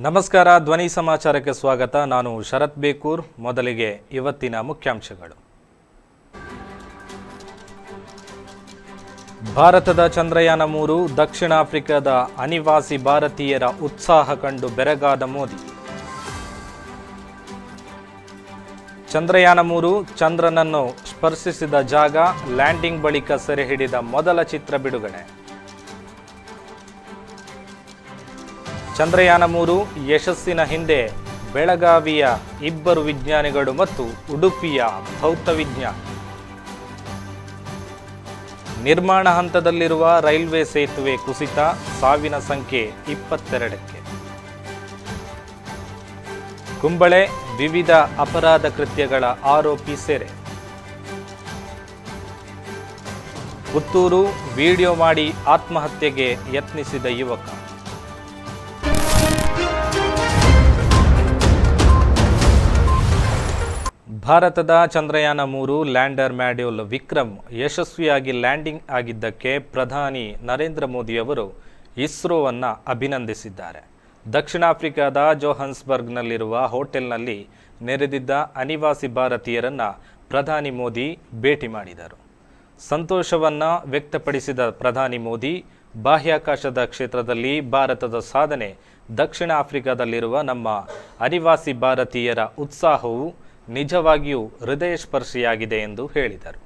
ನಮಸ್ಕಾರ, ಧ್ವನಿ ಸಮಾಚಾರಕ್ಕೆ ಸ್ವಾಗತ. ನಾನು ಶರತ್ ಬೇಕೂರ್. ಮೊದಲಿಗೆ ಇವತ್ತಿನ ಮುಖ್ಯಾಂಶಗಳು. ಭಾರತದ ಚಂದ್ರಯಾನ 3 ದಕ್ಷಿಣ ಆಫ್ರಿಕಾದ ಅನಿವಾಸಿ ಭಾರತೀಯರ ಉತ್ಸಾಹ ಕಂಡು ಬೆರಗಾದ ಮೋದಿ. ಚಂದ್ರಯಾನ 3 ಚಂದ್ರನನ್ನು ಸ್ಪರ್ಶಿಸಿದ ಜಾಗ, ಲ್ಯಾಂಡಿಂಗ್ ಬಳಿಕ ಸೆರೆ ಹಿಡಿದ ಮೊದಲ ಚಿತ್ರ ಬಿಡುಗಡೆ. ಚಂದ್ರಯಾನ 3 ಯಶಸ್ಸಿನ ಹಿಂದೆ ಬೆಳಗಾವಿಯ 2 ವಿಜ್ಞಾನಿಗಳು ಮತ್ತು ಉಡುಪಿಯ ಭೌತವಿಜ್ಞಾನಿ. ನಿರ್ಮಾಣ ಹಂತದಲ್ಲಿರುವ ರೈಲ್ವೆ ಸೇತುವೆ ಕುಸಿತ, ಸಾವಿನ ಸಂಖ್ಯೆ 22ಕ್ಕೆ. ಕುಂಬಳೆ ವಿವಿಧ ಅಪರಾಧ ಕೃತ್ಯಗಳ ಆರೋಪಿ ಸೆರೆ. ಪುತ್ತೂರು ವಿಡಿಯೋ ಮಾಡಿ ಆತ್ಮಹತ್ಯೆಗೆ ಯತ್ನಿಸಿದ ಯುವಕ. ಭಾರತದ ಚಂದ್ರಯಾನ 3 ಲ್ಯಾಂಡರ್ ಮಾಡ್ಯೂಲ್ ವಿಕ್ರಮ್ ಯಶಸ್ವಿಯಾಗಿ ಲ್ಯಾಂಡಿಂಗ್ ಆಗಿದ್ದಕ್ಕೆ ಪ್ರಧಾನಿ ನರೇಂದ್ರ ಮೋದಿ ಅವರು ಇಸ್ರೋವನ್ನು ಅಭಿನಂದಿಸಿದ್ದಾರೆ. ದಕ್ಷಿಣ ಆಫ್ರಿಕಾದ ಜೋಹಾನ್ಸ್ಬರ್ಗ್ನಲ್ಲಿರುವ ಹೋಟೆಲ್ನಲ್ಲಿ ನೆರೆದಿದ್ದ ಅನಿವಾಸಿ ಭಾರತೀಯರನ್ನು ಪ್ರಧಾನಿ ಮೋದಿ ಭೇಟಿ ಮಾಡಿದರು. ಸಂತೋಷವನ್ನು ವ್ಯಕ್ತಪಡಿಸಿದ ಪ್ರಧಾನಿ ಮೋದಿ, ಬಾಹ್ಯಾಕಾಶದ ಕ್ಷೇತ್ರದಲ್ಲಿ ಭಾರತದ ಸಾಧನೆ, ದಕ್ಷಿಣ ಆಫ್ರಿಕಾದಲ್ಲಿರುವ ನಮ್ಮ ಅನಿವಾಸಿ ಭಾರತೀಯರ ಉತ್ಸಾಹವು ನಿಜವಾಗಿಯೂ ಹೃದಯ ಸ್ಪರ್ಶಿಯಾಗಿದೆ ಎಂದು ಹೇಳಿದರು.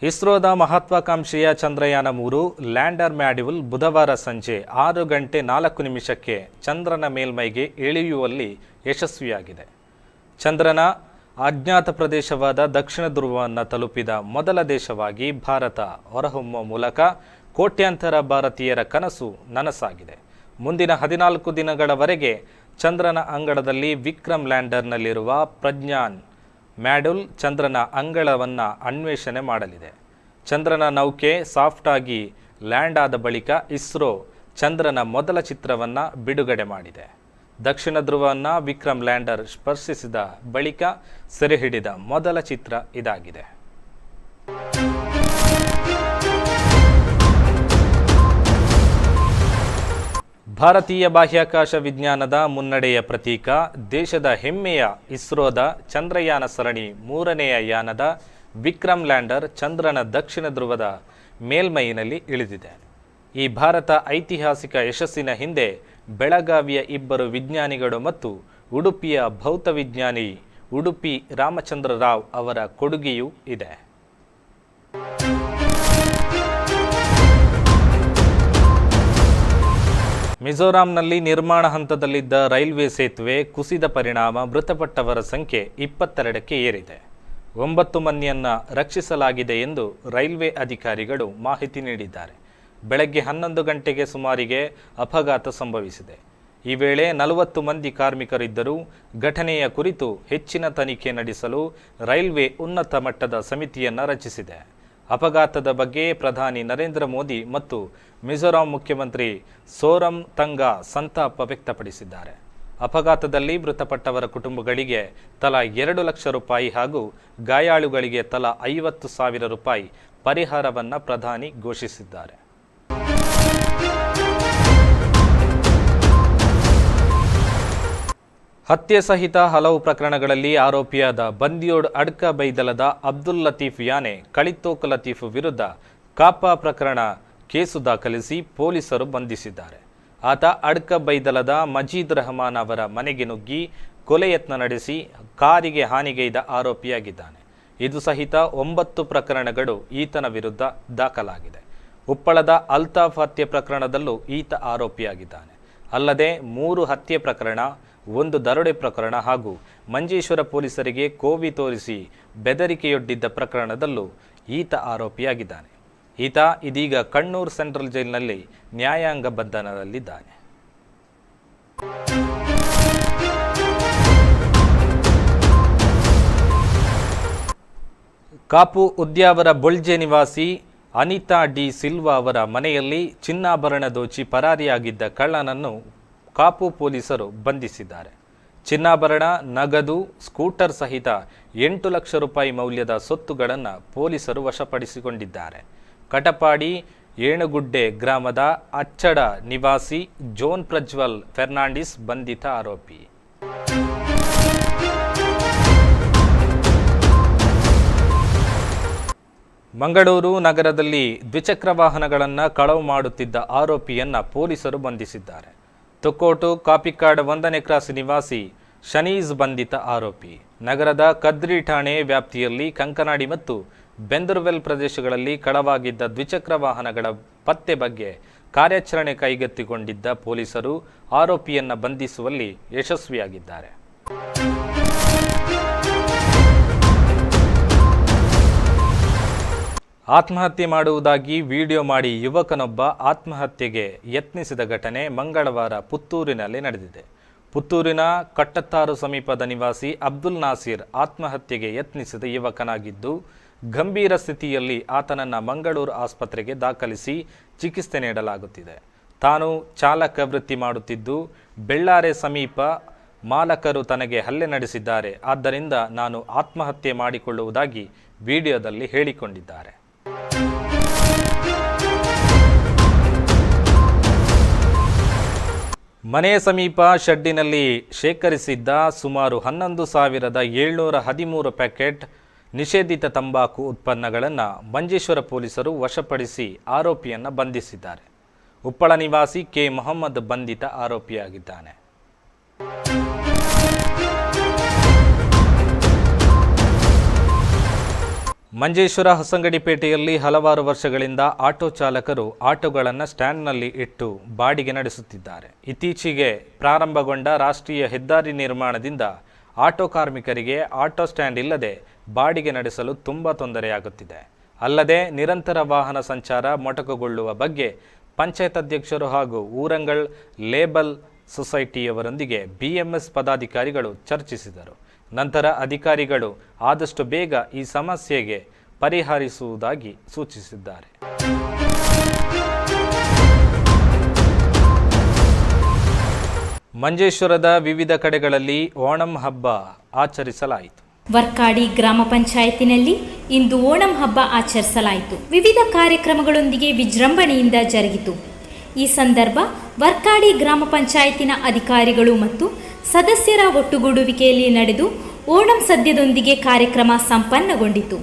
ಇಸ್ರೋದ ಮಹತ್ವಾಕಾಂಕ್ಷೆಯ ಚಂದ್ರಯಾನ 3 ಲ್ಯಾಂಡರ್ ಮಾಡ್ಯೂಲ್ ಬುಧವಾರ ಸಂಜೆ 6:04 ಚಂದ್ರನ ಮೇಲ್ಮೈಗೆ ಇಳಿಯುವಲ್ಲಿ ಯಶಸ್ವಿಯಾಗಿದೆ. ಚಂದ್ರನ ಅಜ್ಞಾತ ಪ್ರದೇಶವಾದ ದಕ್ಷಿಣ ಧ್ರುವವನ್ನು ತಲುಪಿದ ಮೊದಲ ದೇಶವಾಗಿ ಭಾರತ ಹೊರಹೊಮ್ಮುವ ಮೂಲಕ ಕೋಟ್ಯಾಂತರ ಭಾರತೀಯರ ಕನಸು ನನಸಾಗಿದೆ. ಮುಂದಿನ 14 ದಿನಗಳವರೆಗೆ ಚಂದ್ರನ ಅಂಗಳದಲ್ಲಿ ವಿಕ್ರಮ್ ಲ್ಯಾಂಡರ್ನಲ್ಲಿರುವ ಪ್ರಜ್ಞಾನ್ ಮಾಡ್ಯೂಲ್ ಚಂದ್ರನ ಅಂಗಳವನ್ನು ಅನ್ವೇಷಣೆ ಮಾಡಲಿದೆ. ಚಂದ್ರನ ನೌಕೆ ಸಾಫ್ಟ್ ಆಗಿ ಲ್ಯಾಂಡ್ ಆದ ಬಳಿಕ ಇಸ್ರೋ ಚಂದ್ರನ ಮೊದಲ ಚಿತ್ರವನ್ನು ಬಿಡುಗಡೆ ಮಾಡಿದೆ. ದಕ್ಷಿಣ ಧ್ರುವವನ್ನು ವಿಕ್ರಮ್ ಲ್ಯಾಂಡರ್ ಸ್ಪರ್ಶಿಸಿದ ಬಳಿಕ ಸೆರೆ ಹಿಡಿದ ಮೊದಲ ಚಿತ್ರ ಇದಾಗಿದೆ. ಭಾರತೀಯ ಬಾಹ್ಯಾಕಾಶ ವಿಜ್ಞಾನದ ಮುನ್ನಡೆಯ ಪ್ರತೀಕ, ದೇಶದ ಹೆಮ್ಮೆಯ ಇಸ್ರೋದ ಚಂದ್ರಯಾನ ಸರಣಿ 3ನೆಯ ಯಾನದ ವಿಕ್ರಮ್ ಲ್ಯಾಂಡರ್ ಚಂದ್ರನ ದಕ್ಷಿಣ ಧ್ರುವದ ಮೇಲ್ಮೈನಲ್ಲಿ ಇಳಿದಿದೆ. ಈ ಭಾರತ ಐತಿಹಾಸಿಕ ಯಶಸ್ಸಿನ ಹಿಂದೆ ಬೆಳಗಾವಿಯ 2 ವಿಜ್ಞಾನಿಗಳು ಮತ್ತು ಉಡುಪಿಯ ಭೌತವಿಜ್ಞಾನಿ ಉಡುಪಿ ರಾಮಚಂದ್ರ ರಾವ್ ಅವರ ಕೊಡುಗೆಯೂ ಇದೆ. ಮಿಜೋರಾಂನಲ್ಲಿ ನಿರ್ಮಾಣ ಹಂತದಲ್ಲಿದ್ದ ರೈಲ್ವೆ ಸೇತುವೆ ಕುಸಿದ ಪರಿಣಾಮ ಮೃತಪಟ್ಟವರ ಸಂಖ್ಯೆ 22ಕ್ಕೆ ಏರಿದೆ. 9 ಮಂದಿಯನ್ನು ರಕ್ಷಿಸಲಾಗಿದೆ ಎಂದು ರೈಲ್ವೆ ಅಧಿಕಾರಿಗಳು ಮಾಹಿತಿ ನೀಡಿದ್ದಾರೆ. ಬೆಳಗ್ಗೆ 11 ಗಂಟೆಗೆ ಸುಮಾರಿಗೆ ಅಪಘಾತ ಸಂಭವಿಸಿದೆ. ಈ ವೇಳೆ 40 ಮಂದಿ ಕಾರ್ಮಿಕರಿದ್ದರು. ಘಟನೆಯ ಕುರಿತು ಹೆಚ್ಚಿನ ತನಿಖೆ ನಡೆಸಲು ರೈಲ್ವೆ ಉನ್ನತ ಮಟ್ಟದ ಸಮಿತಿಯನ್ನು ರಚಿಸಿದೆ. ಅಪಘಾತದ ಬಗ್ಗೆ ಪ್ರಧಾನಿ ನರೇಂದ್ರ ಮೋದಿ ಮತ್ತು ಮಿಜೋರಾಂ ಮುಖ್ಯಮಂತ್ರಿ ಸೋರಂತಂಗಾ ಸಂತಾಪ ವ್ಯಕ್ತಪಡಿಸಿದ್ದಾರೆ. ಅಪಘಾತದಲ್ಲಿ ಮೃತಪಟ್ಟವರ ಕುಟುಂಬಗಳಿಗೆ ತಲಾ 2 ಲಕ್ಷ ರೂಪಾಯಿ ಹಾಗೂ ಗಾಯಾಳುಗಳಿಗೆ ತಲಾ 50,000 ರೂಪಾಯಿ ಪರಿಹಾರವನ್ನು ಪ್ರಧಾನಿ ಘೋಷಿಸಿದ್ದಾರೆ. ಹತ್ಯೆ ಸಹಿತ ಹಲವು ಪ್ರಕರಣಗಳಲ್ಲಿ ಆರೋಪಿಯಾದ ಬಂದಿಯೋಡ್ ಅಡ್ಕ ಬೈದಲದ ಅಬ್ದುಲ್ ಲತೀಫ್ ಯಾನೆ ಕಳಿತೋಕ್ ಲತೀಫ್ ವಿರುದ್ಧ ಕಾಪಾ ಪ್ರಕರಣ ಕೇಸು ದಾಖಲಿಸಿ ಪೊಲೀಸರು ಬಂಧಿಸಿದ್ದಾರೆ. ಆತ ಅಡ್ಕ ಬೈದಲದ ಮಜೀದ್ ರಹಮಾನ್ ಅವರ ಮನೆಗೆ ನುಗ್ಗಿ ಕೊಲೆ ಯತ್ನ ನಡೆಸಿ ಕಾರಿಗೆ ಹಾನಿಗೈದ ಆರೋಪಿಯಾಗಿದ್ದಾನೆ. ಇದು ಸಹಿತ 9 ಪ್ರಕರಣಗಳು ಈತನ ವಿರುದ್ಧ ದಾಖಲಾಗಿದೆ. ಉಪ್ಪಳದ ಅಲ್ತಾಫ್ ಹತ್ಯೆ ಪ್ರಕರಣದಲ್ಲೂ ಈತ ಆರೋಪಿಯಾಗಿದ್ದಾನೆ. ಅಲ್ಲದೆ 3 ಹತ್ಯೆ ಪ್ರಕರಣ, 1 ದರೋಡೆ ಪ್ರಕರಣ ಹಾಗೂ ಮಂಜೇಶ್ವರ ಪೊಲೀಸರಿಗೆ ಕೋವಿ ತೋರಿಸಿ ಬೆದರಿಕೆಯೊಡ್ಡಿದ್ದ ಪ್ರಕರಣದಲ್ಲೂ ಈತ ಆರೋಪಿಯಾಗಿದ್ದಾನೆ. ಈತ ಇದೀಗ ಕಣ್ಣೂರು ಸೆಂಟ್ರಲ್ ಜೈಲಿನಲ್ಲಿ ನ್ಯಾಯಾಂಗ ಬಂಧನದಲ್ಲಿದ್ದಾನೆ. ಕಾಪು ಉದ್ಯಾವರ ಬೊಳ್ಜೆ ನಿವಾಸಿ ಅನಿತಾ ಡಿ ಸಿಲ್ವಾ ಅವರ ಮನೆಯಲ್ಲಿ ಚಿನ್ನಾಭರಣ ದೋಚಿ ಪರಾರಿಯಾಗಿದ್ದ ಕಳ್ಳನನ್ನು ಕಾಪು ಪೊಲೀಸರು ಬಂಧಿಸಿದ್ದಾರೆ. ಚಿನ್ನಾಭರಣ, ನಗದು, ಸ್ಕೂಟರ್ ಸಹಿತ 8 ಲಕ್ಷ ರೂಪಾಯಿ ಮೌಲ್ಯದ ಸೊತ್ತುಗಳನ್ನು ಪೊಲೀಸರು ವಶಪಡಿಸಿಕೊಂಡಿದ್ದಾರೆ. ಕಟಪಾಡಿ ಏಣುಗುಡ್ಡೆ ಗ್ರಾಮದ ಅಚ್ಚಡ ನಿವಾಸಿ ಜೋನ್ ಪ್ರಜ್ವಲ್ ಫೆರ್ನಾಂಡಿಸ್ ಬಂಧಿತ ಆರೋಪಿ. ಮಂಗಳೂರು ನಗರದಲ್ಲಿ ದ್ವಿಚಕ್ರ ವಾಹನಗಳನ್ನು ಕಳವು ಮಾಡುತ್ತಿದ್ದ ಆರೋಪಿಯನ್ನು ಪೊಲೀಸರು ಬಂಧಿಸಿದ್ದಾರೆ. ತೊಕ್ಕೋಟು ಕಾಪಿಕಾಡ್ 1ನೇ ಕ್ರಾಸ್ ನಿವಾಸಿ ಶನೀಜ್ ಬಂಧಿತ ಆರೋಪಿ. ನಗರದ ಕದ್ರಿ ಠಾಣೆ ವ್ಯಾಪ್ತಿಯಲ್ಲಿ ಕಂಕನಾಡಿ ಮತ್ತು ಬೆಂದರ್ವೆಲ್ ಪ್ರದೇಶಗಳಲ್ಲಿ ಕಳವಾಗಿದ್ದ ದ್ವಿಚಕ್ರ ವಾಹನಗಳ ಪತ್ತೆ ಬಗ್ಗೆ ಕಾರ್ಯಾಚರಣೆ ಕೈಗೆತ್ತಿಕೊಂಡಿದ್ದ ಪೊಲೀಸರು ಆರೋಪಿಯನ್ನು ಬಂಧಿಸುವಲ್ಲಿ ಯಶಸ್ವಿಯಾಗಿದ್ದಾರೆ. ಆತ್ಮಹತ್ಯೆ ಮಾಡುವುದಾಗಿ ವಿಡಿಯೋ ಮಾಡಿ ಯುವಕನೊಬ್ಬ ಆತ್ಮಹತ್ಯೆಗೆ ಯತ್ನಿಸಿದ ಘಟನೆ ಮಂಗಳವಾರ ಪುತ್ತೂರಿನಲ್ಲಿ ನಡೆದಿದೆ. ಪುತ್ತೂರಿನ ಕಟ್ಟತ್ತಾರು ಸಮೀಪದ ನಿವಾಸಿ ಅಬ್ದುಲ್ ನಾಸೀರ್ ಆತ್ಮಹತ್ಯೆಗೆ ಯತ್ನಿಸಿದ ಯುವಕನಾಗಿದ್ದು, ಗಂಭೀರ ಸ್ಥಿತಿಯಲ್ಲಿ ಆತನನ್ನು ಮಂಗಳೂರು ಆಸ್ಪತ್ರೆಗೆ ದಾಖಲಿಸಿ ಚಿಕಿತ್ಸೆ ನೀಡಲಾಗುತ್ತಿದೆ. ತಾನು ಚಾಲಕ ವೃತ್ತಿ ಮಾಡುತ್ತಿದ್ದು, ಬೆಳ್ಳಾರೆ ಸಮೀಪ ಮಾಲಕರು ತನಗೆ ಹಲ್ಲೆ ನಡೆಸಿದ್ದಾರೆ, ಆದ್ದರಿಂದ ನಾನು ಆತ್ಮಹತ್ಯೆ ಮಾಡಿಕೊಳ್ಳುವುದಾಗಿ ವಿಡಿಯೋದಲ್ಲಿ ಹೇಳಿಕೊಂಡಿದ್ದಾರೆ. ಮನೆ ಸಮೀಪ ಶೆಡ್ಡಿನಲ್ಲಿ ಶೇಖರಿಸಿದ್ದ ಸುಮಾರು 11,713 ಪ್ಯಾಕೆಟ್ ನಿಷೇಧಿತ ತಂಬಾಕು ಉತ್ಪನ್ನಗಳನ್ನು ಮಂಜೇಶ್ವರ ಪೊಲೀಸರು ವಶಪಡಿಸಿ ಆರೋಪಿಯನ್ನು ಬಂಧಿಸಿದ್ದಾರೆ. ಉಪ್ಪಳ ನಿವಾಸಿ ಕೆ ಮೊಹಮ್ಮದ್ ಬಂಧಿತ ಆರೋಪಿಯಾಗಿದ್ದಾನೆ. ಮಂಜೇಶ್ವರ ಹೊಸಂಗಡಿಪೇಟೆಯಲ್ಲಿ ಹಲವಾರು ವರ್ಷಗಳಿಂದ ಆಟೋ ಚಾಲಕರು ಆಟೋಗಳನ್ನು ಸ್ಟ್ಯಾಂಡ್ನಲ್ಲಿ ಇಟ್ಟು ಬಾಡಿಗೆ ನಡೆಸುತ್ತಿದ್ದಾರೆ. ಇತ್ತೀಚೆಗೆ ಪ್ರಾರಂಭಗೊಂಡ ರಾಷ್ಟ್ರೀಯ ಹೆದ್ದಾರಿ ನಿರ್ಮಾಣದಿಂದ ಆಟೋ ಕಾರ್ಮಿಕರಿಗೆ ಆಟೋ ಸ್ಟ್ಯಾಂಡ್ ಇಲ್ಲದೆ ಬಾಡಿಗೆ ನಡೆಸಲು ತುಂಬ ತೊಂದರೆಯಾಗುತ್ತಿದೆ. ಅಲ್ಲದೆ ನಿರಂತರ ವಾಹನ ಸಂಚಾರ ಮೊಟಕುಗೊಳ್ಳುವ ಬಗ್ಗೆ ಪಂಚಾಯತ್ ಅಧ್ಯಕ್ಷರು ಹಾಗೂ ಊರಂಗಳ್ ಲೇಬಲ್ ಸೊಸೈಟಿಯವರೊಂದಿಗೆ BMS ಪದಾಧಿಕಾರಿಗಳು ಚರ್ಚಿಸಿದರು. ನಂತರ ಅಧಿಕಾರಿಗಳು ಆದಷ್ಟು ಬೇಗ ಈ ಸಮಸ್ಯೆಗೆ ಪರಿಹರಿಸುವುದಾಗಿ ಸೂಚಿಸಿದ್ದಾರೆ. ಮಂಜೇಶ್ವರದ ವಿವಿಧ ಕಡೆಗಳಲ್ಲಿ ಓಣಂ ಹಬ್ಬ ಆಚರಿಸಲಾಯಿತು. ವರ್ಕಾಡಿ ಗ್ರಾಮ ಪಂಚಾಯತಿನಲ್ಲಿ ಇಂದು ಓಣಂ ಹಬ್ಬ ಆಚರಿಸಲಾಯಿತು. ವಿವಿಧ ಕಾರ್ಯಕ್ರಮಗಳೊಂದಿಗೆ ವಿಜೃಂಭಣೆಯಿಂದ ಜರುಗಿತು. ಈ ಸಂದರ್ಭ ವರ್ಕಾಡಿ ಗ್ರಾಮ ಪಂಚಾಯತಿನ ಅಧಿಕಾರಿಗಳು ಮತ್ತು ಸದಸ್ಯರ ಒಟ್ಟುಗೂಡುವಿಕೆಯಲ್ಲಿ ನಡೆದು ಓಣಂ ಸದ್ಯದೊಂದಿಗೆ ಕಾರ್ಯಕ್ರಮ ಸಂಪನ್ನಗೊಂಡಿತು.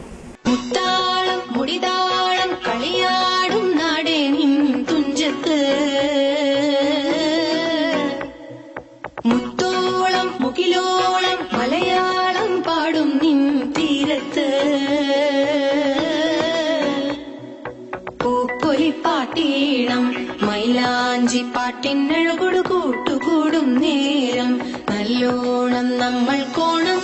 മൈലാഞ്ചി പാട്ടിനഴകൊടു കൂട്ടുകൂടും നേരം നല്ലോണം നമ്മൾ കോണം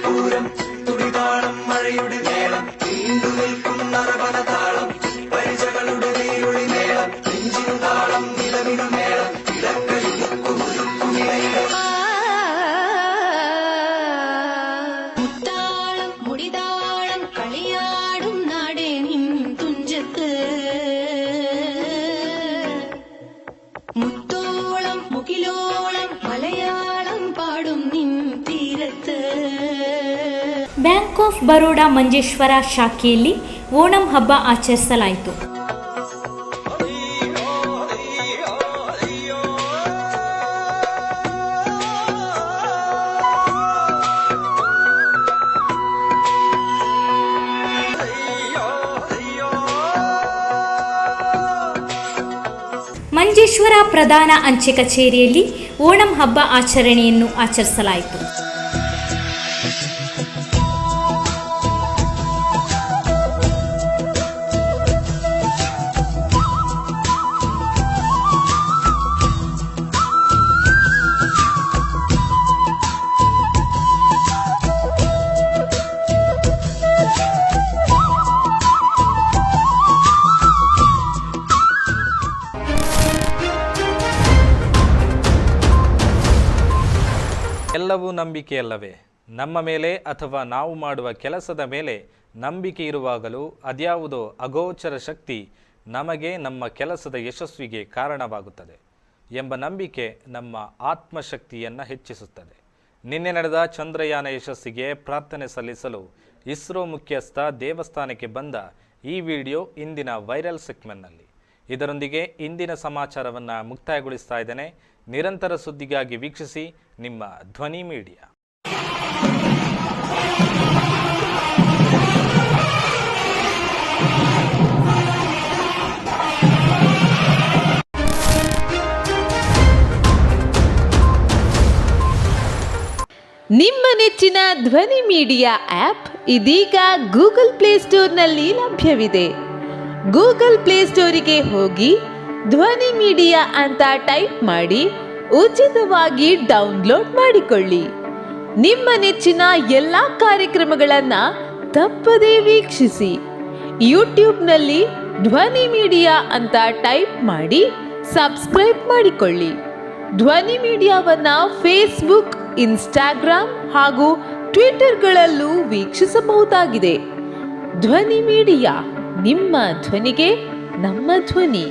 പൂരം തുടിതാളം മഴയുടെ നേരം നീണ്ടു നിൽക്കും നരവനതാളം പരിചകളുടെ നീരുളി മേളം നെഞ്ചിനു താളം നിലവിനു മേളം മുത്താളം മുടിതാളം കളിയാടും നാടേ നിൻ തുഞ്ചത്ത് മുത്തോളം മുകിലോളം മലയാളം പാടും നിൻ തീരത്ത്. ಬ್ಯಾಂಕ್ ಆಫ್ ಬರೋಡಾ ಮಂಜೇಶ್ವರ ಶಾಖೆಯಲ್ಲಿ ಓಣಂ ಹಬ್ಬ ಆಚರಿಸಲಾಯಿತು. ಮಂಜೇಶ್ವರ ಪ್ರಧಾನ ಅಂಚೆ ಕಚೇರಿಯಲ್ಲಿ ಓಣಂ ಹಬ್ಬ ಆಚರಣೆಯನ್ನು ಆಚರಿಸಲಾಯಿತು. ಎಲ್ಲವೂ ನಂಬಿಕೆಯಲ್ಲವೇ? ನಮ್ಮ ಮೇಲೆ ಅಥವಾ ನಾವು ಮಾಡುವ ಕೆಲಸದ ಮೇಲೆ ನಂಬಿಕೆ ಇರುವಾಗಲೂ ಅದ್ಯಾವುದೋ ಅಗೋಚರ ಶಕ್ತಿ ನಮಗೆ ನಮ್ಮ ಕೆಲಸದ ಯಶಸ್ವಿಗೆ ಕಾರಣವಾಗುತ್ತದೆ ಎಂಬ ನಂಬಿಕೆ ನಮ್ಮ ಆತ್ಮಶಕ್ತಿಯನ್ನು ಹೆಚ್ಚಿಸುತ್ತದೆ. ನಿನ್ನೆ ನಡೆದ ಚಂದ್ರಯಾನ ಯಶಸ್ಸಿಗೆ ಪ್ರಾರ್ಥನೆ ಸಲ್ಲಿಸಲು ಇಸ್ರೋ ಮುಖ್ಯಸ್ಥ ದೇವಸ್ಥಾನಕ್ಕೆ ಬಂದ ಈ ವಿಡಿಯೋ ಇಂದಿನ ವೈರಲ್ ಸೆಗ್ಮೆಂಟ್ನಲ್ಲಿ. ಇದರೊಂದಿಗೆ ಇಂದಿನ ಸಮಾಚಾರವನ್ನು ಮುಕ್ತಾಯಗೊಳಿಸ್ತಾ ಇದ್ದೇನೆ. ನಿರಂತರ ಸುದ್ದಿಗಾಗಿ ವೀಕ್ಷಿಸಿ ನಿಮ್ಮ ಧ್ವನಿ ಮೀಡಿಯಾ. ನಿಮ್ಮ ನೆಚ್ಚಿನ ಧ್ವನಿ ಮೀಡಿಯಾ ಆ್ಯಪ್ ಇದೀಗ ಗೂಗಲ್ ಪ್ಲೇಸ್ಟೋರ್ನಲ್ಲಿ ಲಭ್ಯವಿದೆ. ಗೂಗಲ್ ಪ್ಲೇಸ್ಟೋರಿಗೆ ಹೋಗಿ ಧ್ವನಿ ಮೀಡಿಯಾ ಅಂತ ಟೈಪ್ ಮಾಡಿ ಉಚಿತವಾಗಿ ಡೌನ್ಲೋಡ್ ಮಾಡಿಕೊಳ್ಳಿ. ನಿಮ್ಮ ನೆಚ್ಚಿನ ಎಲ್ಲ ಕಾರ್ಯಕ್ರಮಗಳನ್ನು ತಪ್ಪದೇ ವೀಕ್ಷಿಸಿ. ಯೂಟ್ಯೂಬ್ನಲ್ಲಿ ಧ್ವನಿ ಮೀಡಿಯಾ ಅಂತ ಟೈಪ್ ಮಾಡಿ ಸಬ್ಸ್ಕ್ರೈಬ್ ಮಾಡಿಕೊಳ್ಳಿ. ಧ್ವನಿ ಮೀಡಿಯಾವನ್ನ ಫೇಸ್ಬುಕ್, ಇನ್ಸ್ಟಾಗ್ರಾಮ್ ಹಾಗೂ ಟ್ವಿಟರ್ಗಳಲ್ಲೂ ವೀಕ್ಷಿಸಬಹುದಾಗಿದೆ. ಧ್ವನಿ ಮೀಡಿಯಾ, ನಿಮ್ಮ ಧ್ವನಿಗೆ ನಮ್ಮ ಧ್ವನಿ.